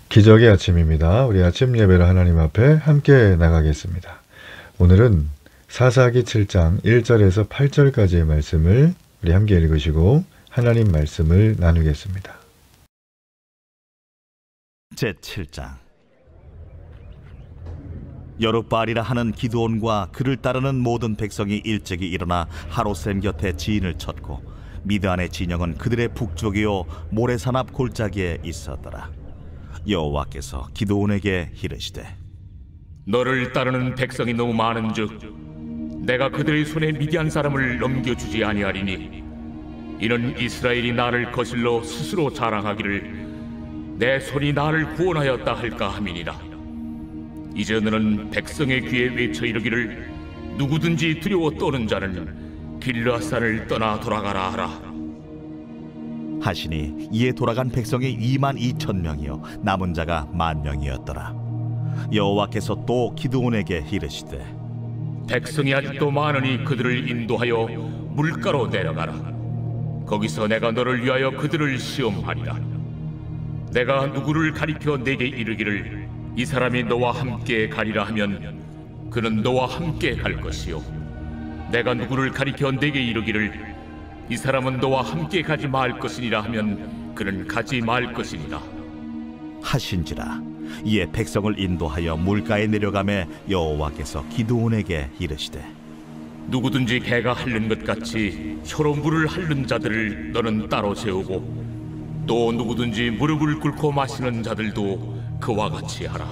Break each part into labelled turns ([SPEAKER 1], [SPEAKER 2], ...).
[SPEAKER 1] 기적의 아침입니다. 우리 아침 예배를 하나님 앞에 함께 나가겠습니다. 오늘은 사사기 7장 1절에서 8절까지의 말씀을 우리 함께 읽으시고 하나님 말씀을 나누겠습니다.
[SPEAKER 2] 제7장. 여룻바알이라 하는 기드온과 그를 따르는 모든 백성이 일찍이 일어나 하롯셈 곁에 지인을 쳤고 미드안의 진영은 그들의 북쪽이요 모래산 앞 골짜기에 있었더라. 여호와께서 기드온에게 이르시되
[SPEAKER 3] 너를 따르는 백성이 너무 많은즉 내가 그들의 손에 미디안 사람을 넘겨주지 아니하리니 이는 이스라엘이 나를 거슬러 스스로 자랑하기를 내 손이 나를 구원하였다 할까 함이니라. 이제 너는 백성의 귀에 외쳐 이르기를 누구든지 두려워 떠는 자는 길르앗산을 떠나 돌아가라 하라.
[SPEAKER 2] 하시니 이에 돌아간 백성이 22,000명이요 남은 자가 10,000명이었더라. 여호와께서 또 기드온에게 이르시되
[SPEAKER 3] 백성이 아직도 많으니 그들을 인도하여 물가로 내려가라. 거기서 내가 너를 위하여 그들을 시험하리라. 내가 누구를 가리켜 내게 이르기를 이 사람이 너와 함께 가리라 하면 그는 너와 함께 갈 것이요 내가 누구를 가리켜 내게 이르기를 이 사람은 너와 함께 가지 말 것이니라 하면 그는 가지 말 것이니라
[SPEAKER 2] 하신지라. 이에 백성을 인도하여 물가에 내려가매 여호와께서 기드온에게 이르시되
[SPEAKER 3] 누구든지 개가 핥는 것 같이 혀로 물을 핥는 자들을 너는 따로 세우고 또 누구든지 무릎을 꿇고 마시는 자들도 그와 같이 하라.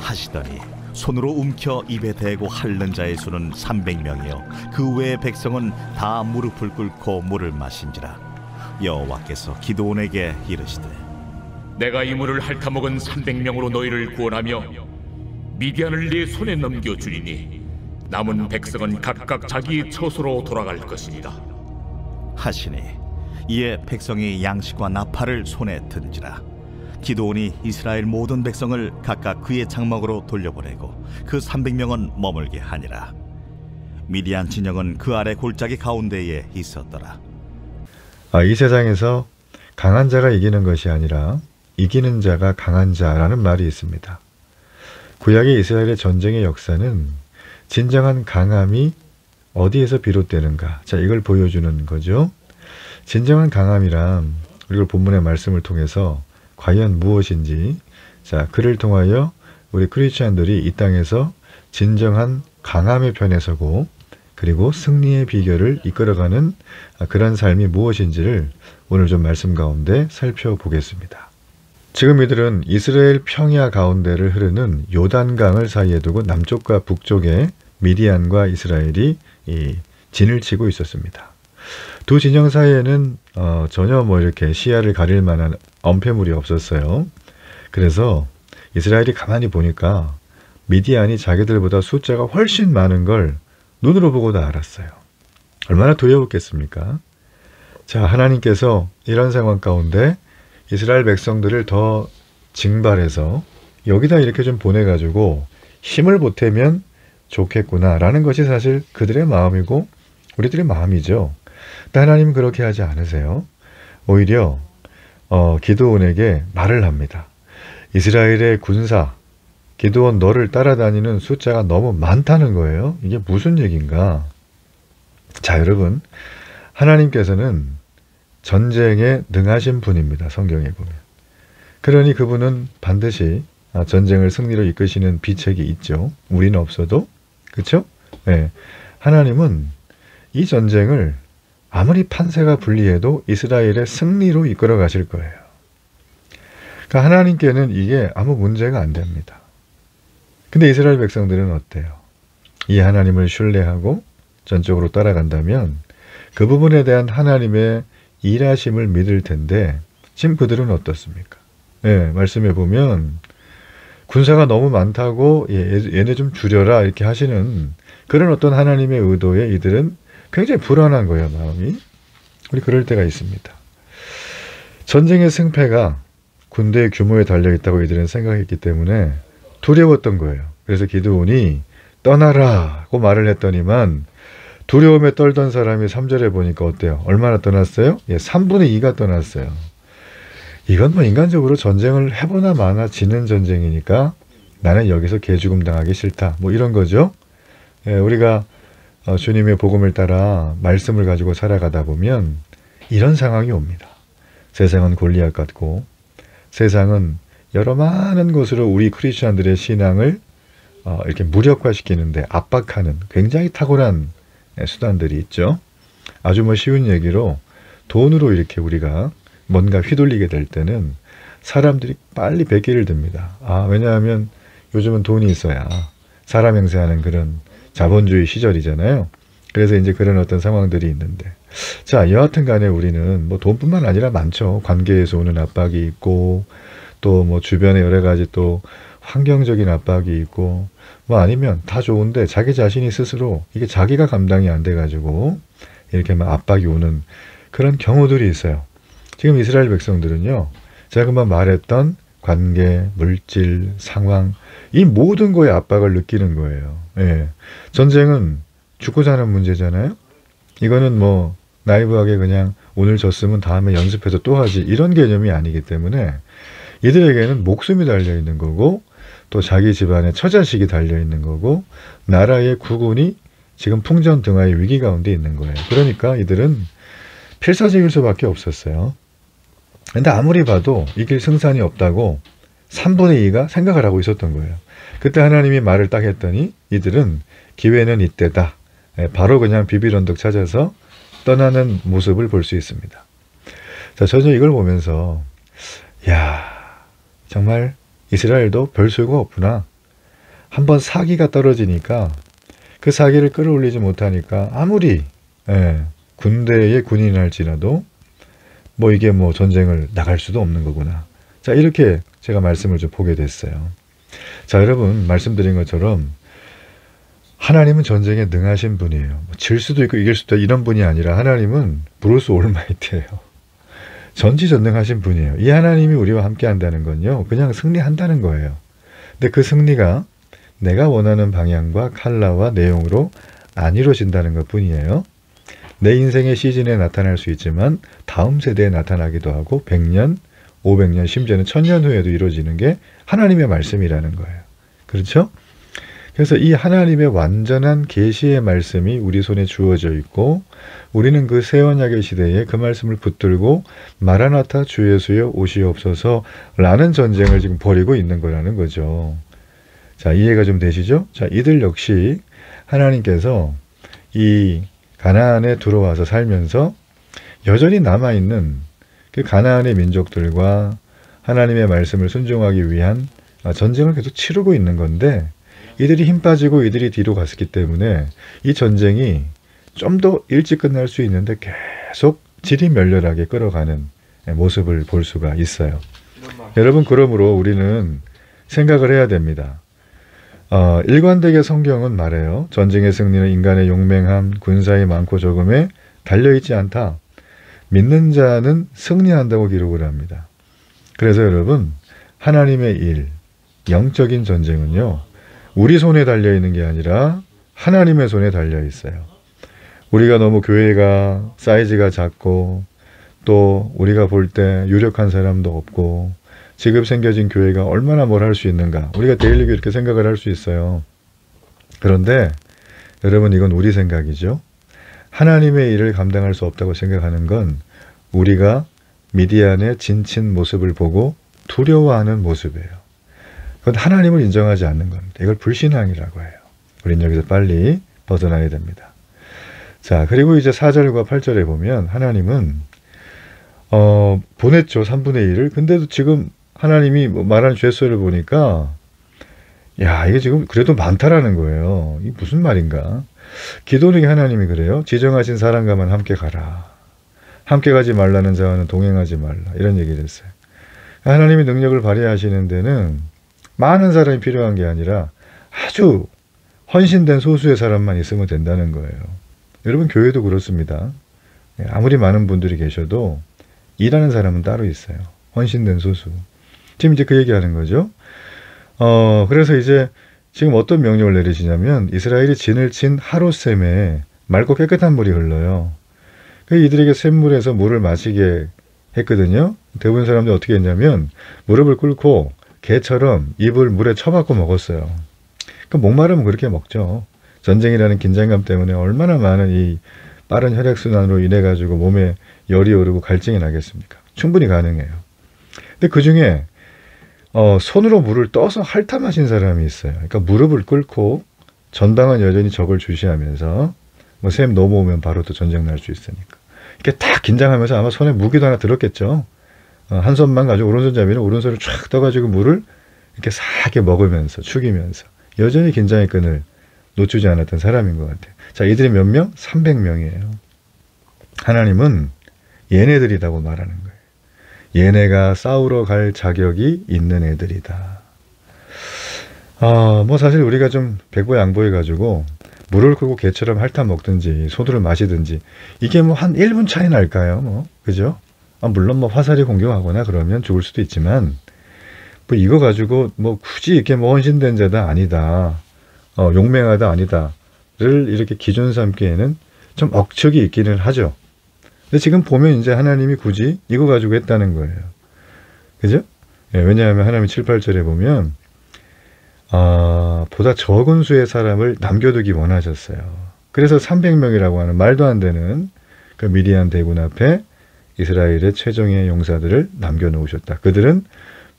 [SPEAKER 2] 하시더니 손으로 움켜 입에 대고 핥는 자의 수는 300명이요 그 외의 백성은 다 무릎을 꿇고 물을 마신지라. 여호와께서 기드온에게 이르시되
[SPEAKER 3] 내가 이 물을 핥아먹은 300명으로 너희를 구원하며 미디안을 네 손에 넘겨주리니 남은 백성은 각각 자기 처소로 돌아갈 것이니라.
[SPEAKER 2] 하시니 이에 백성이 양식과 나팔을 손에 든지라. 기드온이 이스라엘 모든 백성을 각각 그의 장막으로 돌려보내고 그 300명은 머물게 하니라. 미디안 진영은 그 아래 골짜기 가운데에 있었더라.
[SPEAKER 1] 이 세상에서 강한 자가 이기는 것이 아니라 이기는 자가 강한 자라는 말이 있습니다. 구약의 이스라엘의 전쟁의 역사는 진정한 강함이 어디에서 비롯되는가, 이걸 보여주는 거죠. 진정한 강함이란 우리가 본문의 말씀을 통해서 과연 무엇인지, 그를 통하여 우리 크리스찬들이 이 땅에서 진정한 강함의 편에 서고 그리고 승리의 비결을 이끌어가는 그런 삶이 무엇인지를 오늘 좀 말씀 가운데 살펴보겠습니다. 지금 이들은 이스라엘 평야 가운데를 흐르는 요단강을 사이에 두고 남쪽과 북쪽에 미디안과 이스라엘이 진을 치고 있었습니다. 두 진영 사이에는 전혀 이렇게 시야를 가릴 만한 엄폐물이 없었어요. 그래서 이스라엘이 가만히 보니까 미디안이 자기들보다 숫자가 훨씬 많은 걸 눈으로 보고도 알았어요. 얼마나 두려웠겠습니까? 하나님께서 이런 상황 가운데 이스라엘 백성들을 더 징발해서 여기다 이렇게 좀 보내가지고 힘을 보태면 좋겠구나 라는 것이 사실 그들의 마음이고 우리들의 마음이죠. 근데 하나님은 그렇게 하지 않으세요. 오히려 기드온에게 말을 합니다. 이스라엘의 군사 기드온 너를 따라다니는 숫자가 너무 많다는 거예요. 이게 무슨 얘기인가? 여러분, 하나님께서는 전쟁에 능하신 분입니다. 성경에 보면. 그러니 그분은 반드시 전쟁을 승리로 이끄시는 비책이 있죠. 우리는 없어도. 그렇죠? 네. 하나님은 이 전쟁을 아무리 판세가 불리해도 이스라엘의 승리로 이끌어 가실 거예요. 그러니까 하나님께는 이게 아무 문제가 안 됩니다. 근데 이스라엘 백성들은 어때요? 이 하나님을 신뢰하고 전적으로 따라간다면 그 부분에 대한 하나님의 일하심을 믿을 텐데 지금 그들은 어떻습니까? 네, 말씀해 보면 군사가 너무 많다고 얘네 좀 줄여라 이렇게 하시는 그런 어떤 하나님의 의도에 이들은 굉장히 불안한 거예요, 마음이. 우리 그럴 때가 있습니다. 전쟁의 승패가 군대의 규모에 달려있다고 이들은 생각했기 때문에 두려웠던 거예요. 그래서 기드온이 떠나라고 말을 했더니만 두려움에 떨던 사람이 3절에 보니까 어때요? 얼마나 떠났어요? 3분의 2가 떠났어요. 이건 뭐 인간적으로 전쟁을 해보나 마나 지는 전쟁이니까 나는 여기서 개죽음 당하기 싫다. 뭐 이런 거죠. 예, 우리가 주님의 복음을 따라 말씀을 가지고 살아가다 보면 이런 상황이 옵니다. 세상은 골리앗 같고 세상은 여러 많은 것으로 우리 크리스천들의 신앙을 이렇게 무력화시키는데 압박하는 굉장히 탁월한 수단들이 있죠. 아주 뭐 쉬운 얘기로 돈으로 이렇게 우리가 뭔가 휘둘리게 될 때는 사람들이 빨리 베끼를 듭니다. 왜냐하면 요즘은 돈이 있어야 사람 행세하는 그런 자본주의 시절이잖아요. 그래서 이제 그런 어떤 상황들이 있는데, 자, 여하튼 간에 우리는 뭐 돈뿐만 아니라 많죠. 관계에서 오는 압박이 있고, 또 뭐 주변에 여러 가지 또 환경적인 압박이 있고, 뭐 아니면 다 좋은데 자기 자신이 스스로 이게 자기가 감당이 안 돼가지고 이렇게 막 압박이 오는 그런 경우들이 있어요. 지금 이스라엘 백성들은요, 제가 금방 말했던 관계, 물질, 상황, 이 모든 거에 압박을 느끼는 거예요. 예. 전쟁은 죽고 사는 문제잖아요. 이거는 뭐 나이브하게 그냥 오늘 졌으면 다음에 연습해서 또 하지 이런 개념이 아니기 때문에 이들에게는 목숨이 달려있는 거고 또 자기 집안의 처자식이 달려있는 거고 나라의 국운이 지금 풍전등화의 위기 가운데 있는 거예요. 그러니까 이들은 필사적일 수밖에 없었어요. 근데 아무리 봐도 이길 승산이 없다고 3분의 2가 생각을 하고 있었던 거예요. 그때 하나님이 말을 딱 했더니 이들은 기회는 이때다. 바로 그냥 비빌언덕 찾아서 떠나는 모습을 볼 수 있습니다. 자, 저는 이걸 보면서 야, 정말 이스라엘도 별 수가 없구나. 한번 사기가 떨어지니까 그 사기를 끌어올리지 못하니까 아무리 군대의 군인이 할지라도 뭐 이게 뭐 전쟁을 나갈 수도 없는 거구나. 자, 이렇게 제가 말씀을 좀 보게 됐어요. 자, 여러분 말씀드린 것처럼 하나님은 전쟁에 능하신 분이에요. 뭐 질 수도 있고 이길 수도 있고 이런 분이 아니라 하나님은 브루스 올마이트예요. 전지전능하신 분이에요. 이 하나님이 우리와 함께 한다는 건요, 그냥 승리한다는 거예요. 근데 그 승리가 내가 원하는 방향과 컬러와 내용으로 안 이루어진다는 것 뿐이에요. 내 인생의 시즌에 나타날 수 있지만 다음 세대에 나타나기도 하고 100년, 500년, 심지어는 1000년 후에도 이루어지는 게 하나님의 말씀이라는 거예요. 그렇죠? 그래서 이 하나님의 완전한 계시의 말씀이 우리 손에 주어져 있고 우리는 그 새 언약의 시대에 그 말씀을 붙들고 마라나타 주 예수여 오시옵소서 라는 전쟁을 지금 벌이고 있는 거라는 거죠. 자, 이해가 좀 되시죠? 자, 이들 역시 하나님께서 이 가나안에 들어와서 살면서 여전히 남아있는 그 가나안의 민족들과 하나님의 말씀을 순종하기 위한 전쟁을 계속 치르고 있는 건데 이들이 힘 빠지고 이들이 뒤로 갔기 때문에 이 전쟁이 좀 더 일찍 끝날 수 있는데 계속 질이 멸렬하게 끌어가는 모습을 볼 수가 있어요. 여러분, 그러므로 우리는 생각을 해야 됩니다. 일관되게 성경은 말해요. 전쟁의 승리는 인간의 용맹함, 군사의 많고 적음에 달려있지 않다. 믿는 자는 승리한다고 기록을 합니다. 그래서 여러분, 하나님의 일, 영적인 전쟁은요, 우리 손에 달려있는 게 아니라 하나님의 손에 달려있어요. 우리가 너무 교회가 사이즈가 작고 또 우리가 볼 때 유력한 사람도 없고 지금 생겨진 교회가 얼마나 뭘 할 수 있는가, 우리가 데일리교 이렇게 생각을 할 수 있어요. 그런데 여러분, 이건 우리 생각이죠. 하나님의 일을 감당할 수 없다고 생각하는 건 우리가 미디안의 진친 모습을 보고 두려워하는 모습이에요. 그건 하나님을 인정하지 않는 겁니다. 이걸 불신앙이라고 해요. 우린 여기서 빨리 벗어나야 됩니다. 자, 그리고 이제 4절과 8절에 보면 하나님은 보냈죠. 3분의 1을. 근데도 지금 하나님이 말하는 죄수를 보니까 야, 이게 지금 그래도 많다라는 거예요. 이게 무슨 말인가? 기도력이 하나님이 그래요. 지정하신 사람과만 함께 가라. 함께 가지 말라는 자와는 동행하지 말라. 이런 얘기를 했어요. 하나님이 능력을 발휘하시는 데는 많은 사람이 필요한 게 아니라 아주 헌신된 소수의 사람만 있으면 된다는 거예요. 여러분, 교회도 그렇습니다. 아무리 많은 분들이 계셔도 일하는 사람은 따로 있어요. 헌신된 소수. 지금 이제 그 얘기하는 거죠. 그래서 이제 지금 어떤 명령을 내리시냐면 이스라엘이 진을 친 하롯샘에 맑고 깨끗한 물이 흘러요. 이들에게 샘물에서 물을 마시게 했거든요. 대부분 사람들이 어떻게 했냐면 무릎을 꿇고 개처럼 입을 물에 쳐박고 먹었어요. 그 목마르면 그렇게 먹죠. 전쟁이라는 긴장감 때문에 얼마나 많은 이 빠른 혈액순환으로 인해 가지고 몸에 열이 오르고 갈증이 나겠습니까? 충분히 가능해요. 근데 그 중에 손으로 물을 떠서 핥아 마신 사람이 있어요. 그러니까 무릎을 꿇고 전방은 여전히 적을 주시하면서 뭐 샘 넘어오면 바로 또 전쟁 날 수 있으니까 이렇게 딱 긴장하면서 아마 손에 무기도 하나 들었겠죠. 한 손만 가지고 오른손잡이는 오른손을 쫙 떠가지고 물을 이렇게 싹게 먹으면서 축이면서 여전히 긴장의 끈을 놓치지 않았던 사람인 것 같아요. 자, 이들이 몇 명? 300명이에요. 하나님은 얘네들이라고 말하는 거예요. 얘네가 싸우러 갈 자격이 있는 애들이다. 뭐 사실 우리가 좀 백보양보해가지고 물을 끄고 개처럼 핥아 먹든지 소주를 마시든지 이게 뭐 한 1분 차이 날까요? 뭐 그죠? 물론 뭐 화살이 공격하거나 그러면 죽을 수도 있지만 뭐 이거 가지고 뭐 굳이 이렇게 뭐 헌신된 자다 아니다, 용맹하다 아니다를 이렇게 기준 삼기에는 좀 억측이 있기는 하죠. 근데 지금 보면 이제 하나님이 굳이 이거 가지고 했다는 거예요. 그죠? 예, 왜냐하면 하나님 7, 8절에 보면 보다 적은 수의 사람을 남겨두기 원하셨어요. 그래서 300명이라고 하는 말도 안 되는 그 미디안 대군 앞에 이스라엘의 최종의 용사들을 남겨놓으셨다. 그들은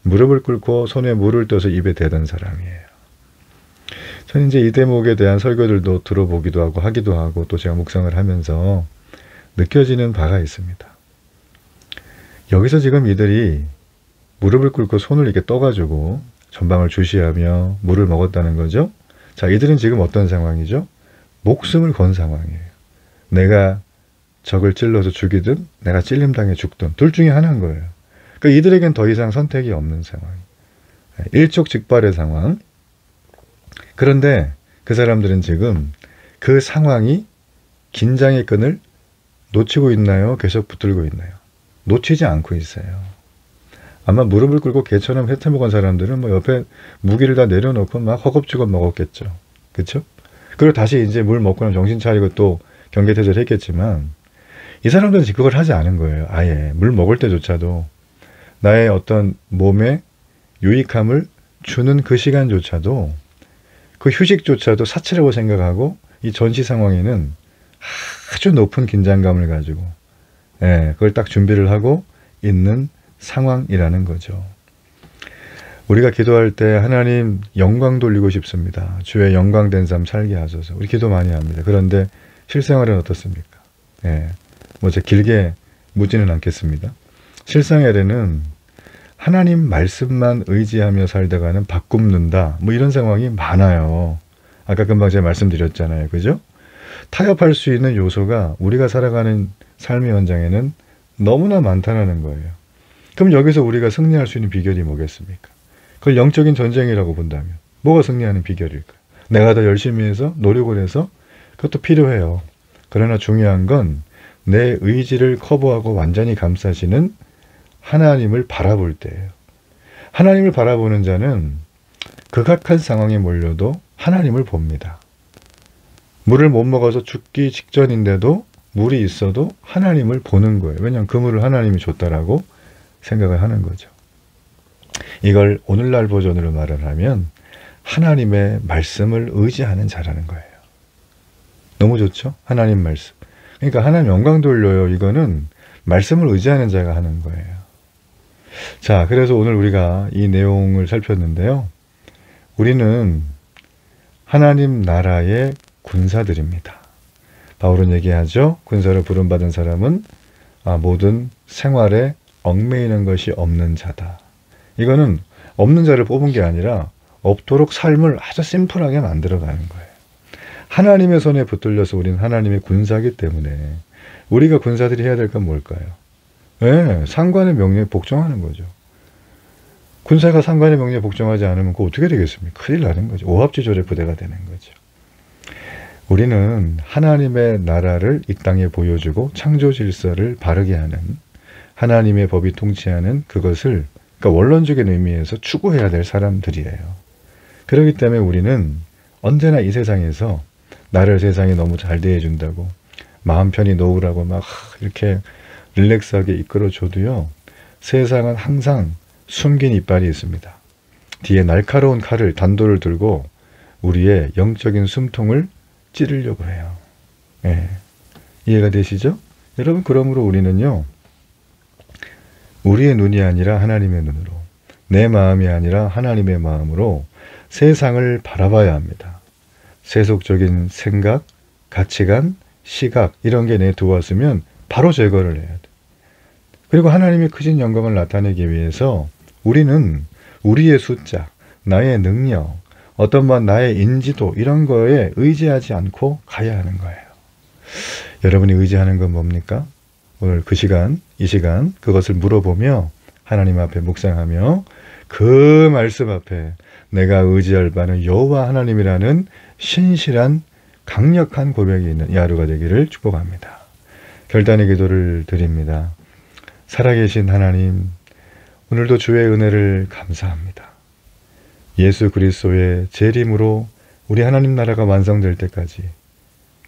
[SPEAKER 1] 무릎을 꿇고 손에 물을 떠서 입에 대던 사람이에요. 저는 이제 이 대목에 대한 설교들도 들어보기도 하고 하기도 하고 또 제가 묵상을 하면서 느껴지는 바가 있습니다. 여기서 지금 이들이 무릎을 꿇고 손을 이렇게 떠가지고 전방을 주시하며 물을 먹었다는 거죠. 자, 이들은 지금 어떤 상황이죠? 목숨을 건 상황이에요. 내가 적을 찔러서 죽이든 내가 찔림당해 죽든 둘 중에 하나인 거예요. 그러니까 이들에겐 더 이상 선택이 없는 상황. 일촉즉발의 상황. 그런데 그 사람들은 지금 그 상황이 긴장의 끈을 놓치고 있나요? 계속 붙들고 있나요? 놓치지 않고 있어요. 아마 무릎을 꿇고 개처럼 뱉어 먹은 사람들은 뭐 옆에 무기를 다 내려놓고 막 허겁지겁 먹었겠죠. 그렇죠? 그리고 다시 이제 물 먹고 나면 정신 차리고 또 경계태세를 했겠지만 이 사람들은 그걸 하지 않은 거예요. 아예 물 먹을 때조차도 나의 어떤 몸에 유익함을 주는 그 시간조차도 그 휴식조차도 사치라고 생각하고 이 전시 상황에는 아주 높은 긴장감을 가지고 그걸 딱 준비를 하고 있는 상황이라는 거죠. 우리가 기도할 때 하나님 영광 돌리고 싶습니다. 주의 영광된 삶 살게 하소서. 우리 기도 많이 합니다. 그런데 실생활은 어떻습니까? 뭐 제가 길게 묻지는 않겠습니다. 실생활에는 하나님 말씀만 의지하며 살다가는 밥 굶는다. 뭐 이런 상황이 많아요. 아까 금방 제가 말씀드렸잖아요. 그죠? 타협할 수 있는 요소가 우리가 살아가는 삶의 현장에는 너무나 많다는 거예요. 그럼 여기서 우리가 승리할 수 있는 비결이 뭐겠습니까? 그걸 영적인 전쟁이라고 본다면 뭐가 승리하는 비결일까요? 내가 더 열심히 해서 노력을 해서 그것도 필요해요. 그러나 중요한 건 내 의지를 커버하고 완전히 감싸시는 하나님을 바라볼 때예요. 하나님을 바라보는 자는 극악한 상황에 몰려도 하나님을 봅니다. 물을 못 먹어서 죽기 직전인데도 물이 있어도 하나님을 보는 거예요. 왜냐하면 그 물을 하나님이 줬다라고 생각을 하는 거죠. 이걸 오늘날 버전으로 말을 하면 하나님의 말씀을 의지하는 자라는 거예요. 너무 좋죠? 하나님 말씀. 그러니까 하나님 영광 돌려요. 이거는 말씀을 의지하는 자가 하는 거예요. 자, 그래서 오늘 우리가 이 내용을 살폈는데요. 우리는 하나님 나라의 군사들입니다. 바울은 얘기하죠. 군사로 부름받은 사람은 모든 생활에 얽매이는 것이 없는 자다. 이거는 없는 자를 뽑은 게 아니라 없도록 삶을 아주 심플하게 만들어가는 거예요. 하나님의 손에 붙들려서 우리는 하나님의 군사이기 때문에 우리가 군사들이 해야 될 건 뭘까요? 상관의 명령에 복종하는 거죠. 군사가 상관의 명령에 복종하지 않으면 그거 어떻게 되겠습니까? 큰일 나는 거죠. 오합지졸의 부대가 되는 거죠. 우리는 하나님의 나라를 이 땅에 보여주고 창조 질서를 바르게 하는 하나님의 법이 통치하는 그것을 그러니까 원론적인 의미에서 추구해야 될 사람들이에요. 그렇기 때문에 우리는 언제나 이 세상에서 나를 세상에 너무 잘 대해준다고 마음 편히 놓으라고 막 이렇게 릴렉스하게 이끌어줘도요, 세상은 항상 숨긴 이빨이 있습니다. 뒤에 날카로운 칼을, 단도를 들고 우리의 영적인 숨통을 찌르려고 해요. 예. 이해가 되시죠? 여러분, 그러므로 우리는요, 우리의 눈이 아니라 하나님의 눈으로, 내 마음이 아니라 하나님의 마음으로 세상을 바라봐야 합니다. 세속적인 생각, 가치관, 시각 이런 게 내 들어왔으면 바로 제거를 해야 돼. 그리고 하나님의 크신 영광을 나타내기 위해서 우리는 우리의 숫자, 나의 능력, 어떤 번 나의 인지도 이런 거에 의지하지 않고 가야 하는 거예요. 여러분이 의지하는 건 뭡니까? 오늘 그 시간, 이 시간 그것을 물어보며 하나님 앞에 묵상하며 그 말씀 앞에 내가 의지할 바는 여호와 하나님이라는 신실한 강력한 고백이 있는 이 하루가 되기를 축복합니다. 결단의 기도를 드립니다. 살아계신 하나님, 오늘도 주의 은혜를 감사합니다. 예수 그리스도의 재림으로 우리 하나님 나라가 완성될 때까지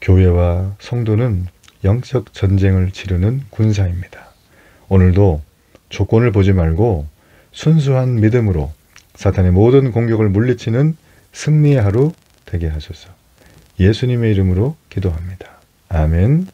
[SPEAKER 1] 교회와 성도는 영적 전쟁을 치르는 군사입니다. 오늘도 조건을 보지 말고 순수한 믿음으로 사탄의 모든 공격을 물리치는 승리의 하루 되게 하소서. 예수님의 이름으로 기도합니다. 아멘.